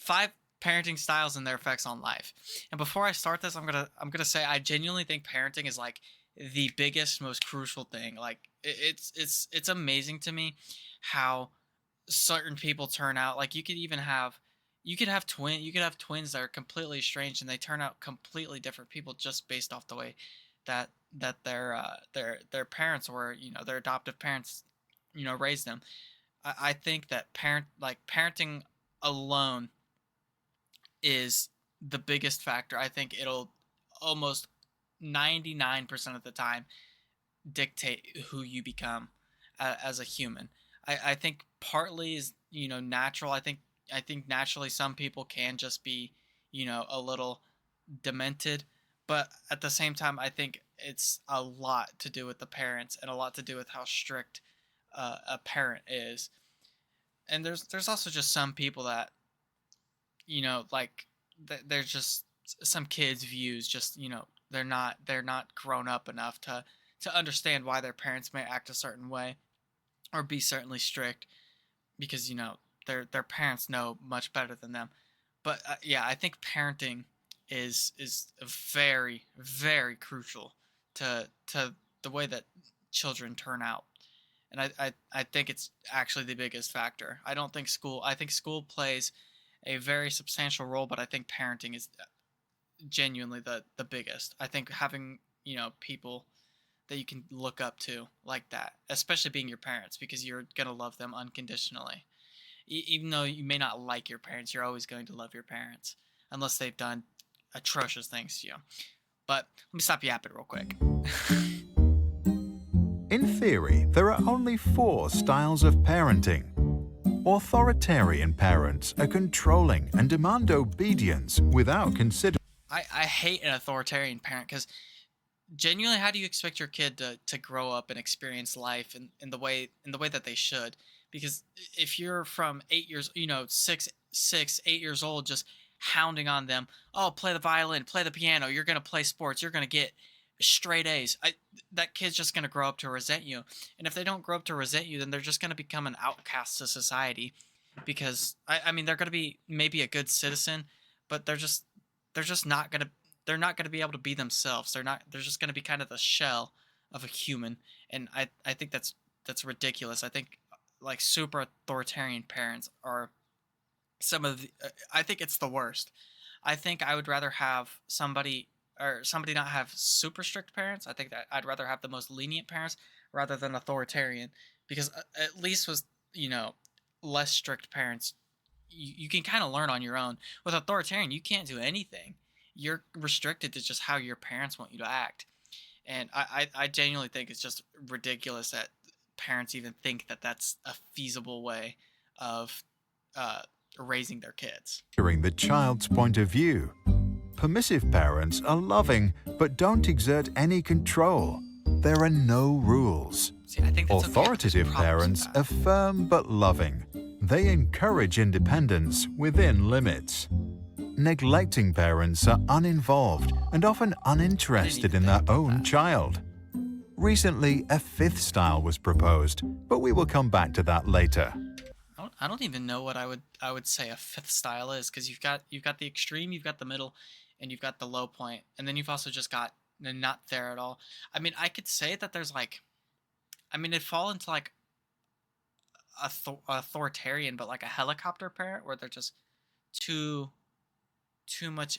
five parenting styles and their effects on life. And before I start this, I'm gonna say I genuinely think parenting is like the biggest, most crucial thing. Like it's amazing to me how certain people turn out. Like you could have twins that are completely estranged and they turn out completely different people just based off the way that their parents or their adoptive parents raised them. I think that parenting alone is the biggest factor. I think it'll almost 99% of the time dictate who you become as a human. I think partly is natural. I think naturally some people can just be a little demented, but at the same time I think it's a lot to do with the parents and a lot to do with how strict a parent is. And there's also just some people that like they're just some kids views just they're not grown up enough to understand why their parents may act a certain way or be certainly strict because their parents know much better than them. But yeah, I think parenting is very very crucial to the way that children turn out. And I think it's actually the biggest factor. I think school plays a very substantial role, but I think parenting is genuinely the biggest. I think having people that you can look up to like that, especially being your parents, because you're gonna love them unconditionally. Even though you may not like your parents, you're always going to love your parents, unless they've done atrocious things to you. But let me stop yapping real quick. In theory, there are only four styles of parenting. Authoritarian parents are controlling and demand obedience without considering. I hate an authoritarian parent because genuinely, how do you expect your kid to grow up and experience life in the way that they should? Because if you're from 8 years, 8 years old, just hounding on them, oh, play the violin, play the piano, you're gonna play sports, you're gonna get straight A's. That kid's just gonna grow up to resent you, and if they don't grow up to resent you, then they're just gonna become an outcast to society. Because I mean, they're gonna be maybe a good citizen, but they're just not gonna be able to be themselves. They're just gonna be kind of the shell of a human, and I think that's ridiculous. I think like super authoritarian parents are some of the, I think it's the worst. I think I would rather have somebody not have super strict parents. I think that I'd rather have the most lenient parents rather than authoritarian, because at least with you know less strict parents, you can kind of learn on your own. With authoritarian, you can't do anything. You're restricted to just how your parents want you to act. And I genuinely think it's just ridiculous that parents even think that that's a feasible way of uh, raising their kids. The child's point of view. Permissive parents are loving but don't exert any control. There are no rules. See, I think that's okay, but there's Authoritative problems with parents that. are firm but loving. They encourage independence within limits. Neglecting parents are uninvolved and often I didn't uninterested even in think their about own that. child. Recently, a fifth style was proposed, but we will come back to that later. I don't even know what I would say a fifth style is, because you've got the extreme, you've got the middle, and you've got the low point, and then you've also just got the not there at all. I mean, I could say that there's like, I mean, it'd fall into like authoritarian, but like a helicopter parent where they're just too too much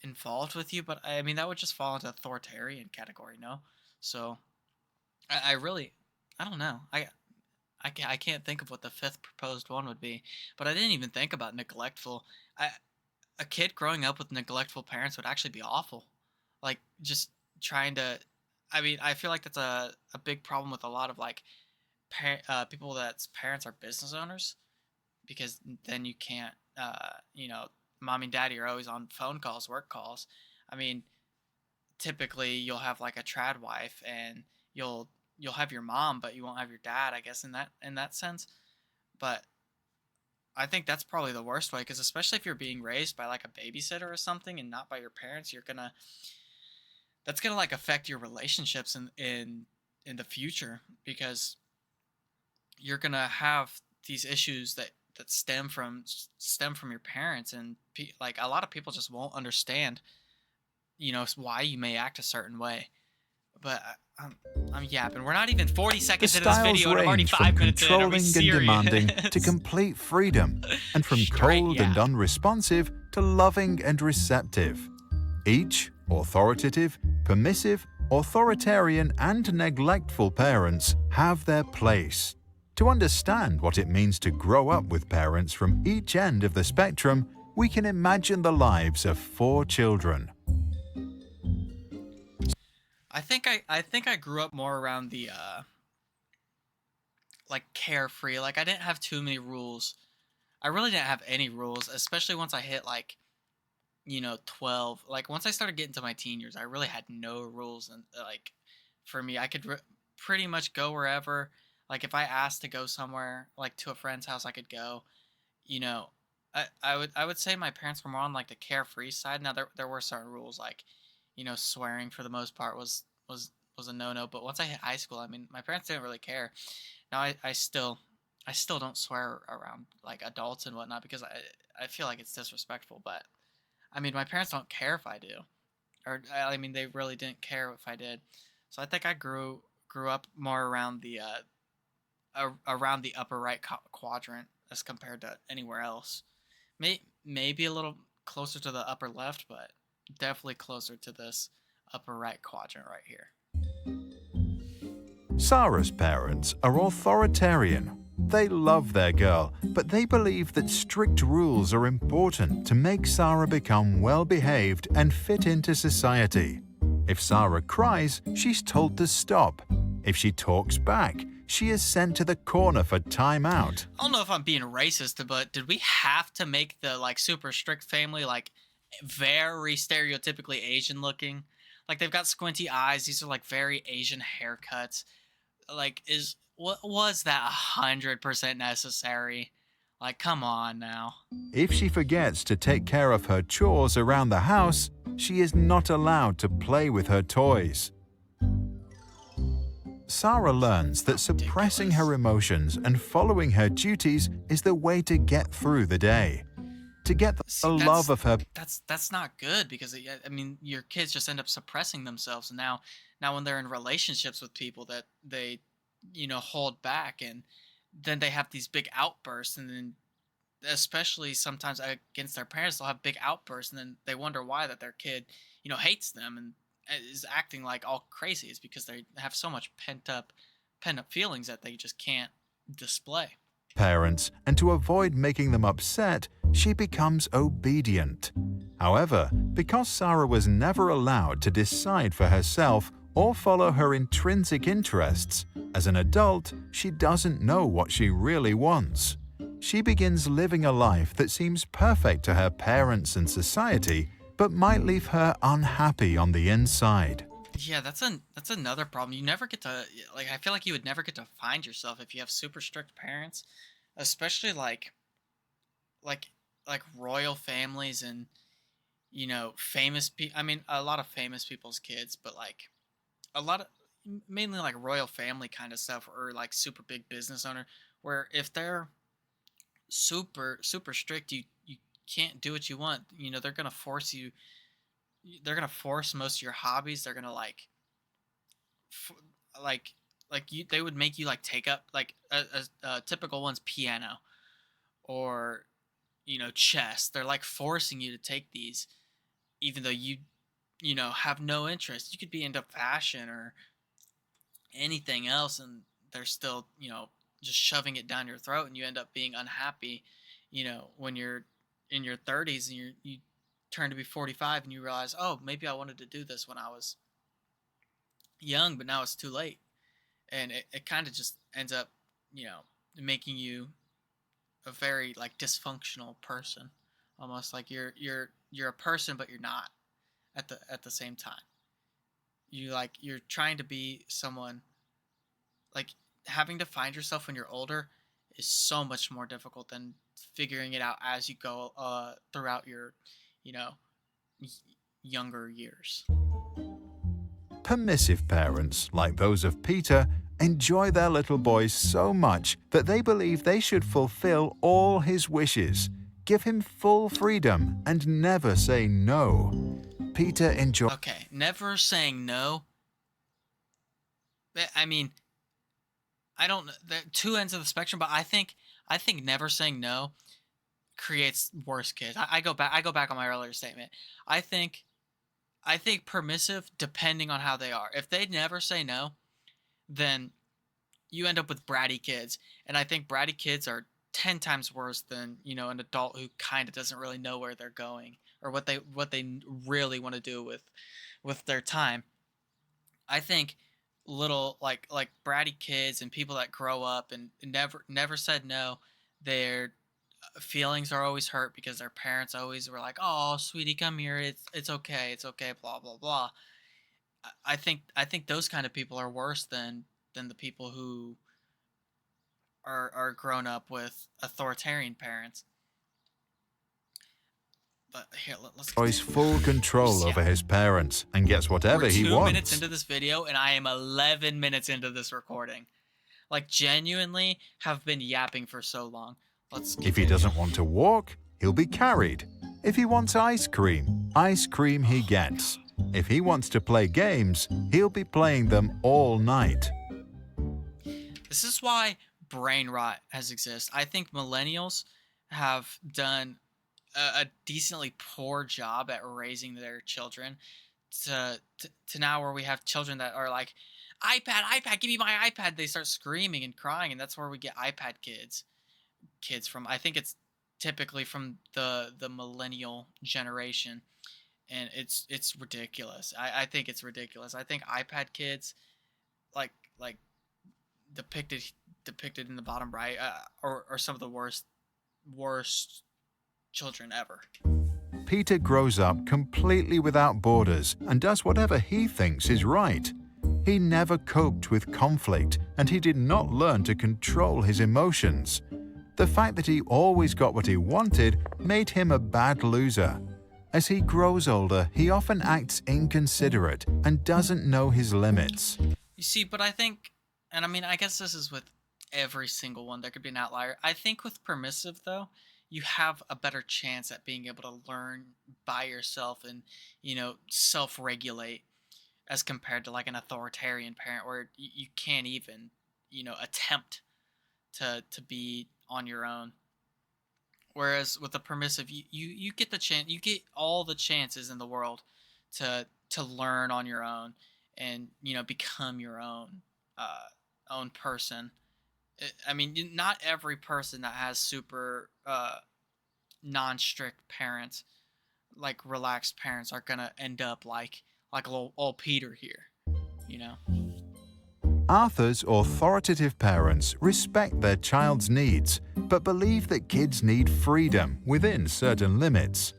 involved with you. But I mean, that would just fall into authoritarian category, no? So I really, I don't know. I can't think of what the fifth proposed one would be, but I didn't even think about neglectful. I A kid growing up with neglectful parents would actually be awful. Like just trying to, I mean, I feel like that's a big problem with a lot of like people that's parents are business owners, because then you can't, mommy and daddy are always on phone calls, work calls. I mean, typically you'll have like a trad wife and you'll have your mom, but you won't have your dad, I guess, in that sense. But I think that's probably the worst way, because especially if you're being raised by like a babysitter or something and not by your parents, that's gonna like affect your relationships in the future, because you're gonna have these issues that stem from your parents, and like a lot of people just won't understand, why you may act a certain way. But I'm yapping. We're not even 40 The seconds into this styles video, and I'm already range from 5 minutes in. Are we controlling and demanding to serious? complete freedom, and from Straight cold and yap. unresponsive to loving and receptive. Each authoritative, permissive, authoritarian, and neglectful parents have their place. To understand what it means to grow up with parents from each end of the spectrum, we can imagine the lives of 4 children. I think I grew up more around the like carefree. Like I didn't have too many rules. I really didn't have any rules, especially once I hit like 12. Like once I started getting to my teen years, I really had no rules, and like for me, I could pretty much go wherever. Like if I asked to go somewhere, like to a friend's house, I could go. You know, I would say my parents were more on like the carefree side. Now there were certain rules, like swearing for the most part was a no no. But once I hit high school, I mean, my parents didn't really care. Now I still don't swear around like adults and whatnot because I feel like it's disrespectful. But I mean, my parents don't care if I do, or I mean, they really didn't care if I did. So I think I grew up more around the around the upper right quadrant as compared to anywhere else. Maybe a little closer to the upper left, but definitely closer to this upper right quadrant right here. Sarah's parents are authoritarian. They love their girl, but they believe that strict rules are important to make Sarah become well behaved and fit into society. If Sarah cries, she's told to stop. If she talks back, she is sent to the corner for timeout. I don't know if I'm being racist, but did we have to make the like super strict family like very stereotypically Asian looking? Like they've got squinty eyes. These are like very Asian haircuts. Like is what was that 100% necessary? Like come on now. If she forgets to take care of her chores around the house, she is not allowed to play with her toys. Sarah learns that suppressing her emotions and following her duties is the way to get through the day. To get the See, love of her that's not good because I mean your kids just end up suppressing themselves, and now when they're in relationships with people that they hold back, and then they have these big outbursts, and then especially sometimes against their parents they'll have big outbursts, and then they wonder why that their kid hates them and is acting like all crazy. Is because they have so much pent up feelings that they just can't display. parents, and to avoid making them upset, she becomes obedient. However, because Sarah was never allowed to decide for herself or follow her intrinsic interests, as an adult, she doesn't know what she really wants. She begins living a life that seems perfect to her parents and society, but might leave her unhappy on the inside. Yeah, that's another problem. You never get to like I feel like you would never get to find yourself if you have super strict parents, especially like like royal families and famous people. I mean, a lot of famous people's kids, but like a lot of mainly like royal family kind of stuff, or like super big business owner where if they're super strict, you can't do what you want. They're going to force you, they're going to force most of your hobbies. They're going to f- like you they would make you like take up like a typical one's piano or chess. They're like forcing you to take these even though you have no interest. You could be into fashion or anything else, and they're still just shoving it down your throat, and you end up being unhappy when you're in your 30s and you turn to be 45 and you realize, oh, maybe I wanted to do this when I was young, but now it's too late. And it kind of just ends up you know making you a very like dysfunctional person, almost like you're a person but you're not at the same time. You're trying to be someone, like having to find yourself when you're older is so much more difficult than figuring it out as you go throughout your you know y- younger years. Permissive parents, like those of Peter, enjoy their little boys so much that they believe they should fulfill all his wishes, give him full freedom, and never say no. Peter enjoys. Okay, never saying no. I mean, I don't. There are two ends of the spectrum, but I think never saying no creates worse kids. I go back. I go back on my earlier statement. I think permissive, depending on how they are. If they never say no, then you end up with bratty kids, and I think bratty kids are 10 times worse than an adult who kind of doesn't really know where they're going or what they really want to do with their time. I think little like bratty kids and people that grow up and never said no, their feelings are always hurt because their parents always were like, "Oh, sweetie, come here. It's okay, blah blah blah." I think those kind of people are worse than the people who are grown up with authoritarian parents. But here, let's Enjoys full control over his parents and gets whatever We're he 2 wants. minutes into this video, and I am 11 minutes into this recording. Like, genuinely have been yapping for so long. Let's If he doesn't want to walk, he'll be carried. If he wants ice cream he gets. If he wants to play games, he'll be playing them all night. This is why brain rot has existed. I think millennials have done a decently poor job at raising their children to now where we have children that are like, iPad, give me my iPad. They start screaming and crying, and that's where we get iPad kids from. I think it's typically from the millennial generation, and it's ridiculous. I think it's ridiculous. I think iPad kids, like depicted in the bottom right, are some of the worst children ever. Peter grows up completely without borders and does whatever he thinks is right. He never coped with conflict, and he did not learn to control his emotions. The fact that he always got what he wanted made him a bad loser. As he grows older, he often acts inconsiderate and doesn't know his limits. You see, but I think, and I mean, I guess this is with every single one. There could be an outlier. I think with permissive, though, you have a better chance at being able to learn by yourself and, self-regulate as compared to like an authoritarian parent where you can't even, attempt to be on your own. Whereas with a permissive, you get the chance, you get all the chances in the world to learn on your own and, become your own person. I mean, not every person that has super non-strict parents, like relaxed parents, are gonna end up like old Peter here, Arthur's authoritative parents respect their child's needs, but believe that kids need freedom within certain limits.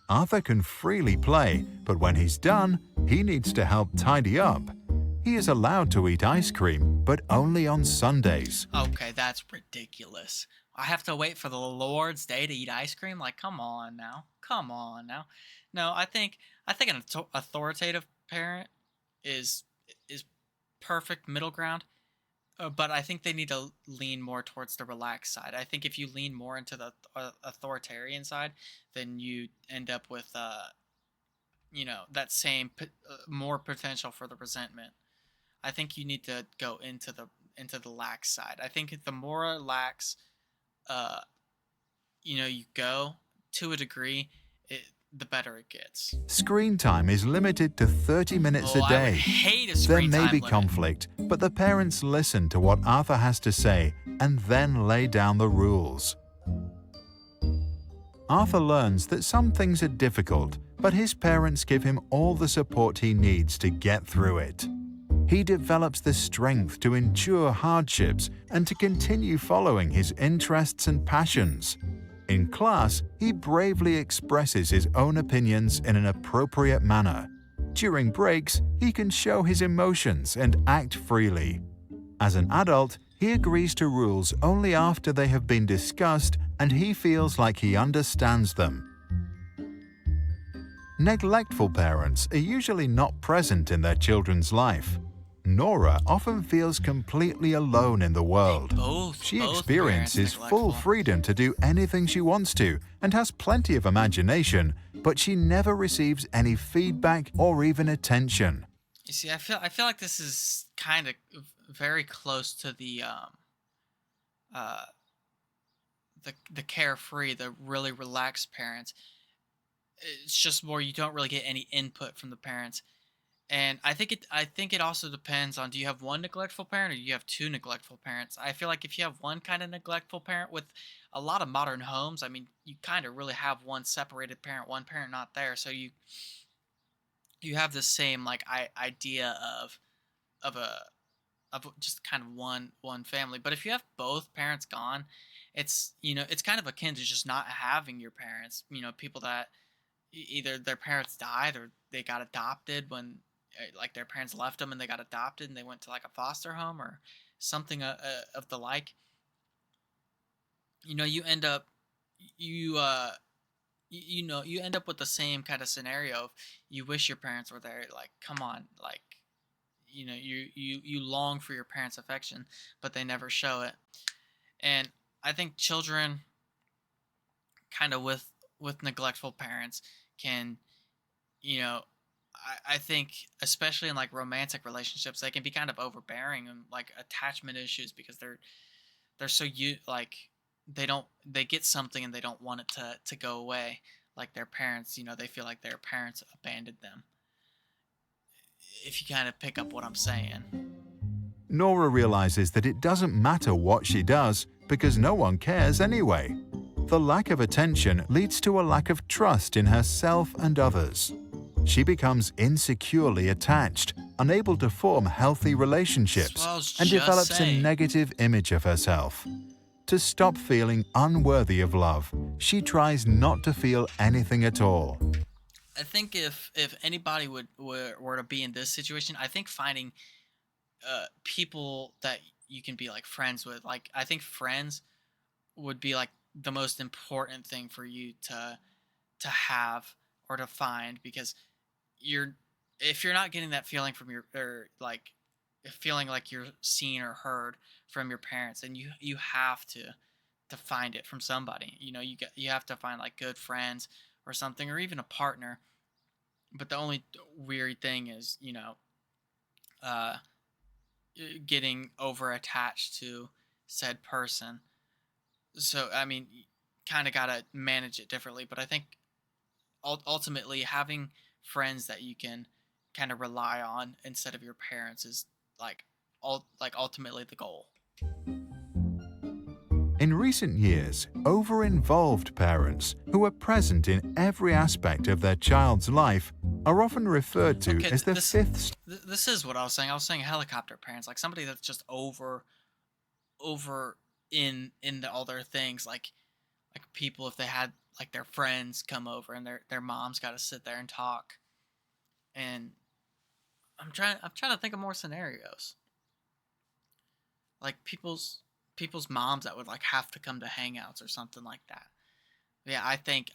Arthur can freely play, but when he's done, he needs to help tidy up. He is allowed to eat ice cream, but only on Sundays. Okay, that's ridiculous. I have to wait for the Lord's Day to eat ice cream? Like, come on now. No, I think an authoritative parent is perfect middle ground, but I think they need to lean more towards the relaxed side. I think if you lean more into the authoritarian side, then you end up with that same more potential for the resentment. I think you need to go into the lax side. I think the more lax you go to a degree, the better it gets. Screen time is limited to 30 minutes a day. I would hate a There screen may time be limit. conflict, but the parents listen to what Arthur has to say and then lay down the rules. Arthur learns that some things are difficult, but his parents give him all the support he needs to get through it. He develops the strength to endure hardships and to continue following his interests and passions. In class, he bravely expresses his own opinions in an appropriate manner. During breaks, he can show his emotions and act freely. As an adult, he agrees to rules only after they have been discussed and he feels like he understands them. neglectful parents are usually not present in their children's life. Nora often feels completely alone in the world. She Both parents experiences full neglectful. freedom to do anything she wants to and has plenty of imagination, but she never receives any feedback or even attention. You see, I feel like this is kind of very close to uh the carefree, the really relaxed parents. It's just more you don't really get any input from the parents. And I think it also depends on, do you have one neglectful parent or do you have two neglectful parents? I feel like if you have one kind of neglectful parent, with a lot of modern homes, I mean, you kind of really have one separated parent, one parent not there. So you have the same like idea of a of just kind of one family. But if you have both parents gone, it's kind of akin to just not having your parents. People that either their parents died or they got adopted when like their parents left them and they got adopted and they went to like a foster home or something of the like. You end up you you end up with the same kind of scenario of, you wish your parents were there. Like, come on, like, you long for your parents' affection, but they never show it. And I think children, kind of with neglectful parents, can, you know I think, especially in like romantic relationships, they can be kind of overbearing and like attachment issues, because they're so, you like, they get something and they don't want it to go away. Like their parents, they feel like their parents abandoned them. If you kind of pick up what I'm saying. Nora realizes that it doesn't matter what she does because no one cares anyway. The lack of attention leads to a lack of trust in herself and others. She becomes insecurely attached, unable to form healthy relationships, That's what I was and just develops a saying. negative image of herself. To stop feeling unworthy of love, she tries not to feel anything at all. I think if anybody were to be in this situation, I think finding people that you can be like friends with, like, I think friends would be like the most important thing for you to have or to find, because you're if you're not getting that feeling from your, or like feeling like you're seen or heard from your parents, and you have to find it from somebody. You have to find like good friends or something, or even a partner. But the only weird thing is, uh getting over attached to said person. So I mean, kind of got to manage it differently. But I think ultimately having friends that you can kind of rely on instead of your parents is like ultimately the goal. In recent years, over-involved parents who are present in every aspect of their child's life are often referred to Okay, as the fifth. this is what I was saying. I was saying helicopter parents, like somebody that's just over all their things, like people, if they had like their friends come over and their moms got to sit there and talk. And I'm trying to think of more scenarios, like people's moms that would like have to come to hangouts or something like that. Yeah, I think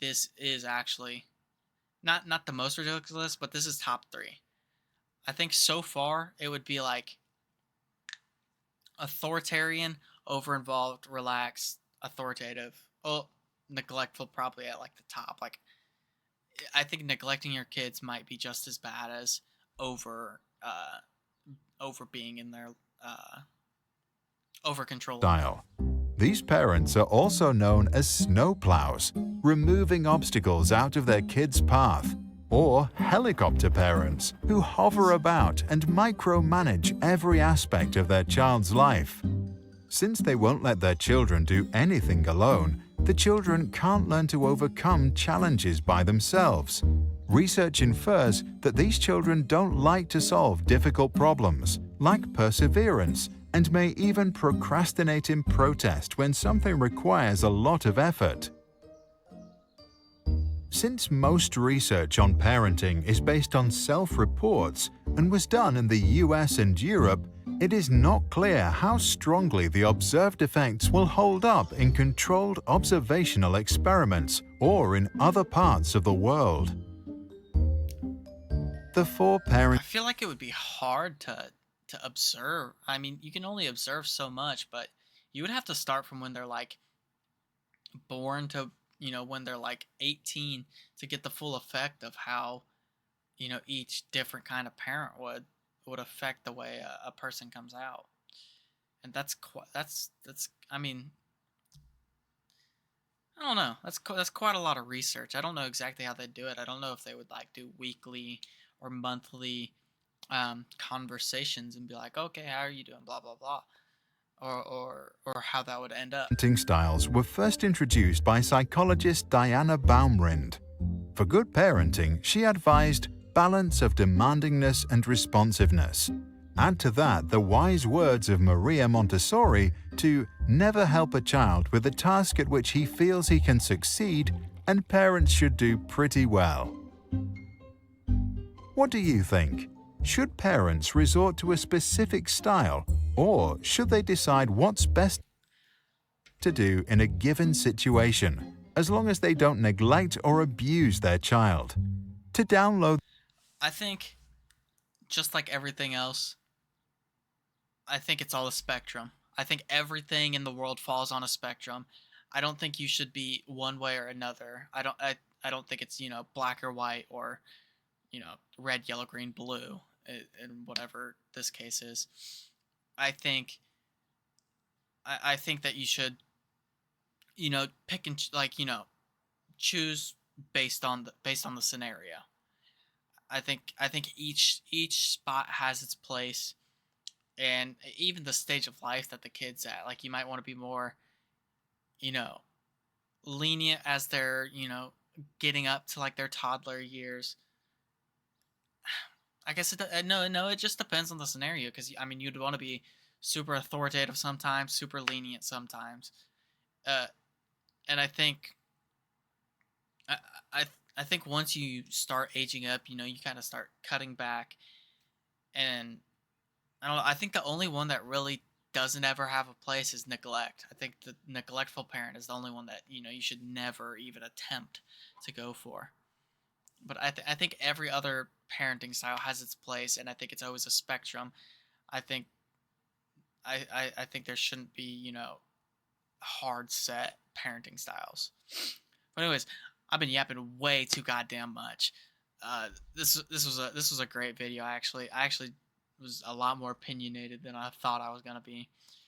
this is actually not the most ridiculous, but this is top 3. I think so far it would be like authoritarian, over-involved, relaxed, authoritative. Oh, neglectful probably at like the top. Like, I think neglecting your kids might be just as bad as over being in their over controlling them. Style. These parents are also known as snowplows, removing obstacles out of their kids' path, or helicopter parents, who hover about and micromanage every aspect of their child's life. Since they won't let their children do anything alone, the children can't learn to overcome challenges by themselves. Research infers that these children don't like to solve difficult problems, lack perseverance, and may even procrastinate in protest when something requires a lot of effort. Since most research on parenting is based on self-reports and was done in the US and Europe, it is not clear how strongly the observed effects will hold up in controlled observational experiments or in other parts of the world. The four I parents feel like it would be hard to observe. I mean, you can only observe so much, but you would have to start from when they're like born to, when they're like 18 to get the full effect of how, each different kind of parent would affect the way a person comes out. And that's I mean, I don't know. That's quite a lot of research. I don't know exactly how they do it. I don't know if they would like do weekly or monthly conversations and be like, okay, how are you doing? Blah blah blah, or how that would end up. parenting styles were first introduced by psychologist Diana Baumrind. For good parenting, she advised balance of demandingness and responsiveness. Add to that the wise words of Maria Montessori to never help a child with a task at which he feels he can succeed, and parents should do pretty well. What do you think? Should parents resort to a specific style, or should they decide what's best to do in a given situation, as long as they don't neglect or abuse their child? To download I think just like everything else, I think it's all a spectrum. I think everything in the world falls on a spectrum. I don't think you should be one way or another. I don't think it's, black or white or, red, yellow, green, blue in whatever this case is. I think I think that you should, pick and like, choose based on the scenario. I think each spot has its place, and even the stage of life that the kid's at. Like you might want to be more, you know, lenient as they're, getting up to like their toddler years. I guess no, it just depends on the scenario because I mean you'd want to be super authoritative sometimes, super lenient sometimes. Uh, and I I I think once you start aging up, you kind of start cutting back, and I don't know. I think the only one that really doesn't ever have a place is neglect. I think the neglectful parent is the only one that you should never even attempt to go for. But I think every other parenting style has its place, and I think it's always a spectrum. I think I think there shouldn't be hard set parenting styles. But anyways, I've been yapping way too goddamn much. This was a great video. I actually was a lot more opinionated than I thought I was gonna be.